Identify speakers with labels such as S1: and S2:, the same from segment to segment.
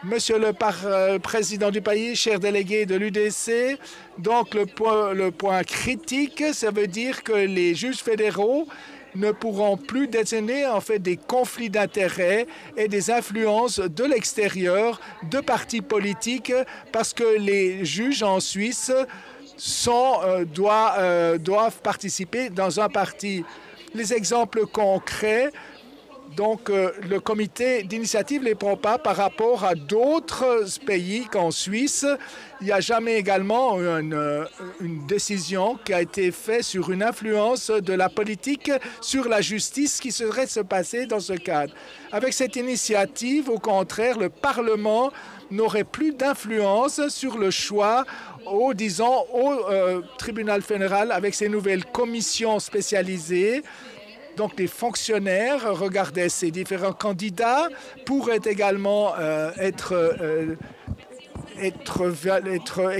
S1: Monsieur le président du pays, chers délégués de l'UDC, donc le point critique, ça veut dire que les juges fédéraux ne pourront plus détenir en fait des conflits d'intérêts et des influences de l'extérieur de partis politiques parce que les juges en Suisse doivent participer dans un parti. Les exemples concrets, donc le comité d'initiative ne les prend pas par rapport à d'autres pays qu'en Suisse. Il n'y a jamais également une décision qui a été faite sur une influence de la politique sur la justice qui serait se passer dans ce cadre. Avec cette initiative, au contraire, le Parlement n'aurait plus d'influence sur le choix au tribunal fédéral avec ces nouvelles commissions spécialisées. Donc, les fonctionnaires regardaient ces différents candidats, pourraient également et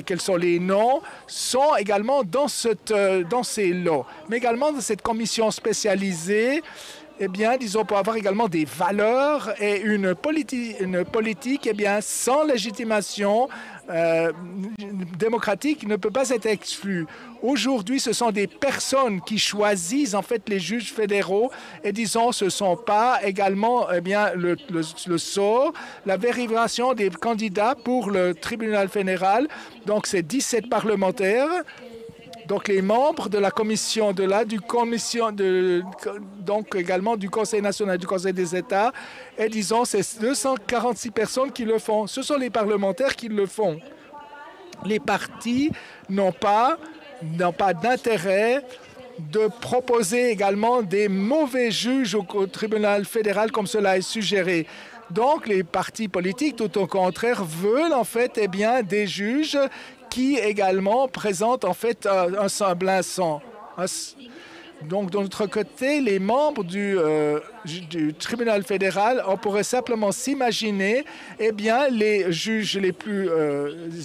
S1: quels sont les noms, sont également dans ces lots. Mais également dans cette commission spécialisée, eh bien, disons, pour avoir également des valeurs et une politique, eh bien, sans légitimation démocratique ne peut pas être exclue. Aujourd'hui, ce sont des personnes qui choisissent en fait les juges fédéraux et disons, ce ne sont pas également eh bien, le sort, la vérification des candidats pour le tribunal fédéral. Donc, c'est 17 parlementaires. Donc, les membres de la commission donc également du Conseil national, du Conseil des États, et disons, c'est 246 personnes qui le font. Ce sont les parlementaires qui le font. Les partis n'ont pas d'intérêt de proposer également des mauvais juges au tribunal fédéral comme cela est suggéré. Donc, les partis politiques, tout au contraire, veulent en fait eh bien, des juges qui également présentent en fait un semblance. Donc, de notre côté, les membres du tribunal fédéral, on pourrait simplement s'imaginer, eh bien, les juges les plus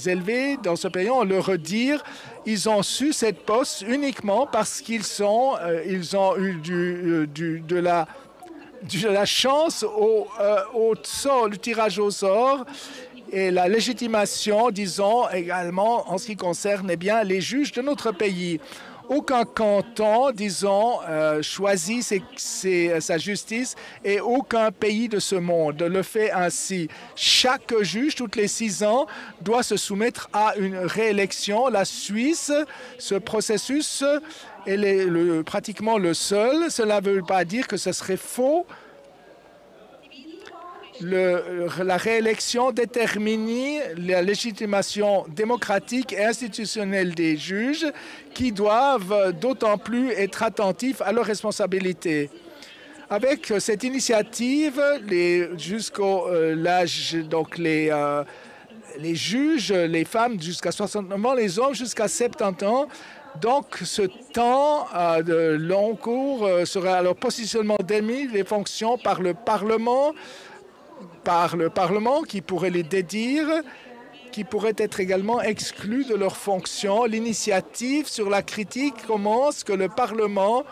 S1: élevés dans ce pays, on le redire, ils ont su cette poste uniquement parce ils ont eu de la chance au sort, le tirage au sort et la légitimation, disons, également en ce qui concerne eh bien, les juges de notre pays. Aucun canton, disons, choisit sa justice et aucun pays de ce monde le fait ainsi. Chaque juge, toutes les 6 ans, doit se soumettre à une réélection. La Suisse, ce processus est pratiquement le seul. Cela ne veut pas dire que ce serait faux. La réélection détermine la légitimation démocratique et institutionnelle des juges qui doivent d'autant plus être attentifs à leurs responsabilités. Avec cette initiative, jusqu'au l'âge, donc les juges, les femmes jusqu'à 69 ans, les hommes jusqu'à 70 ans, donc, ce temps de long cours sera alors positionnement démis des fonctions par le Parlement qui pourrait les dédire, qui pourraient être également exclus de leurs fonctions. L'initiative sur la critique commence que le Parlement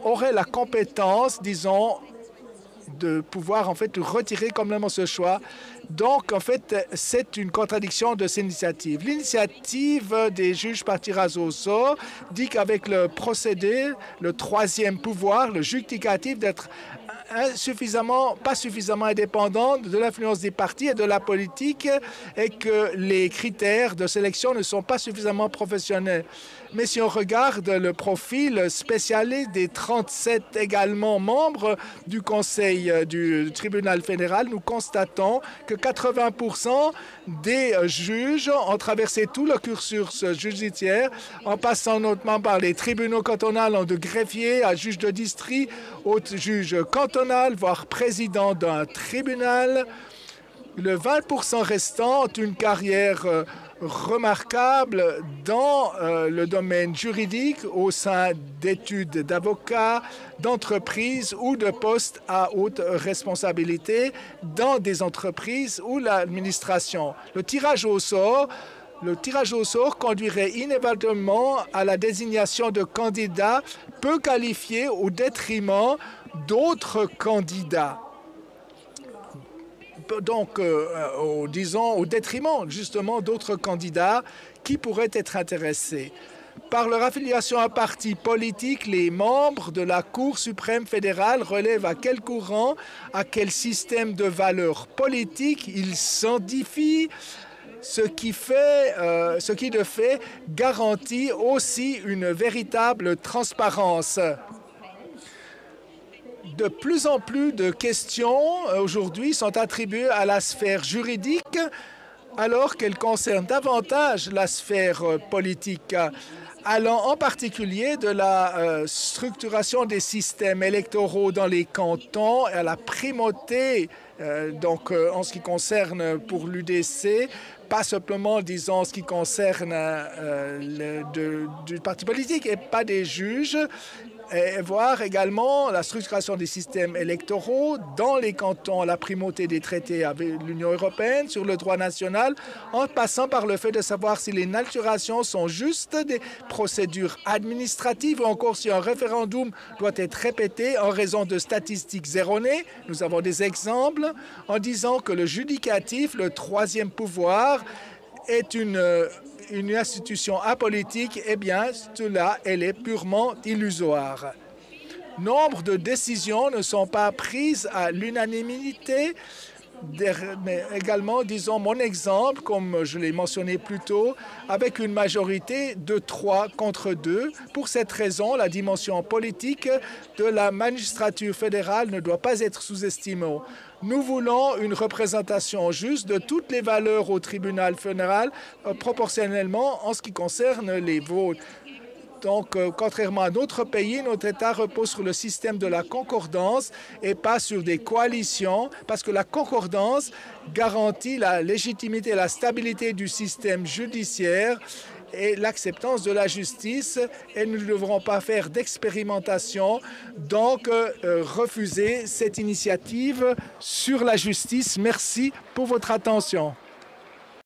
S1: aurait la compétence, disons, de pouvoir en fait retirer complètement ce choix. Donc, en fait, c'est une contradiction de cette initiative. L'initiative des juges par tirage au sort dit qu'avec le procédé, le troisième pouvoir, le justificatif d'être pas suffisamment indépendant de l'influence des partis et de la politique et que les critères de sélection ne sont pas suffisamment professionnels. Mais si on regarde le profil spécialiste des 37 également membres du Conseil du tribunal fédéral, nous constatons que 80% des juges ont traversé tout le cursus judiciaire en passant notamment par les tribunaux cantonaux de greffier à juge de district, au juge cantonal, voire président d'un tribunal. Le 20% restant ont une carrière remarquable dans le domaine juridique au sein d'études d'avocats, d'entreprises ou de postes à haute responsabilité dans des entreprises ou l'administration. Le tirage au sort conduirait inévitablement à la désignation de candidats peu qualifiés au détriment d'autres candidats. donc, disons, au détriment justement d'autres candidats qui pourraient être intéressés. Par leur affiliation à un parti politique, les membres de la Cour suprême fédérale relèvent à quel courant, à quel système de valeurs politiques ils s'identifient, ce qui de fait garantit aussi une véritable transparence. De plus en plus de questions aujourd'hui sont attribuées à la sphère juridique alors qu'elles concernent davantage la sphère politique, allant en particulier de la structuration des systèmes électoraux dans les cantons à la primauté, en ce qui concerne pour l'UDC, pas simplement, disons, en ce qui concerne du parti politique et pas des juges, et voir également la structuration des systèmes électoraux dans les cantons, la primauté des traités avec l'Union européenne sur le droit national, en passant par le fait de savoir si les naturations sont juste des procédures administratives ou encore si un référendum doit être répété en raison de statistiques erronées. Nous avons des exemples en disant que le judicatif, le troisième pouvoir, est une institution apolitique, eh bien, cela, elle est purement illusoire. Nombre de décisions ne sont pas prises à l'unanimité, mais également, disons, mon exemple, comme je l'ai mentionné plus tôt, avec une majorité de 3 contre 2. Pour cette raison, la dimension politique de la magistrature fédérale ne doit pas être sous-estimée. Nous voulons une représentation juste de toutes les valeurs au tribunal fédéral proportionnellement en ce qui concerne les votes. Donc, contrairement à d'autres pays, notre État repose sur le système de la concordance et pas sur des coalitions, parce que la concordance garantit la légitimité et la stabilité du système judiciaire et l'acceptance de la justice, et nous ne devrons pas faire d'expérimentation, donc refuser cette initiative sur la justice. Merci pour votre attention.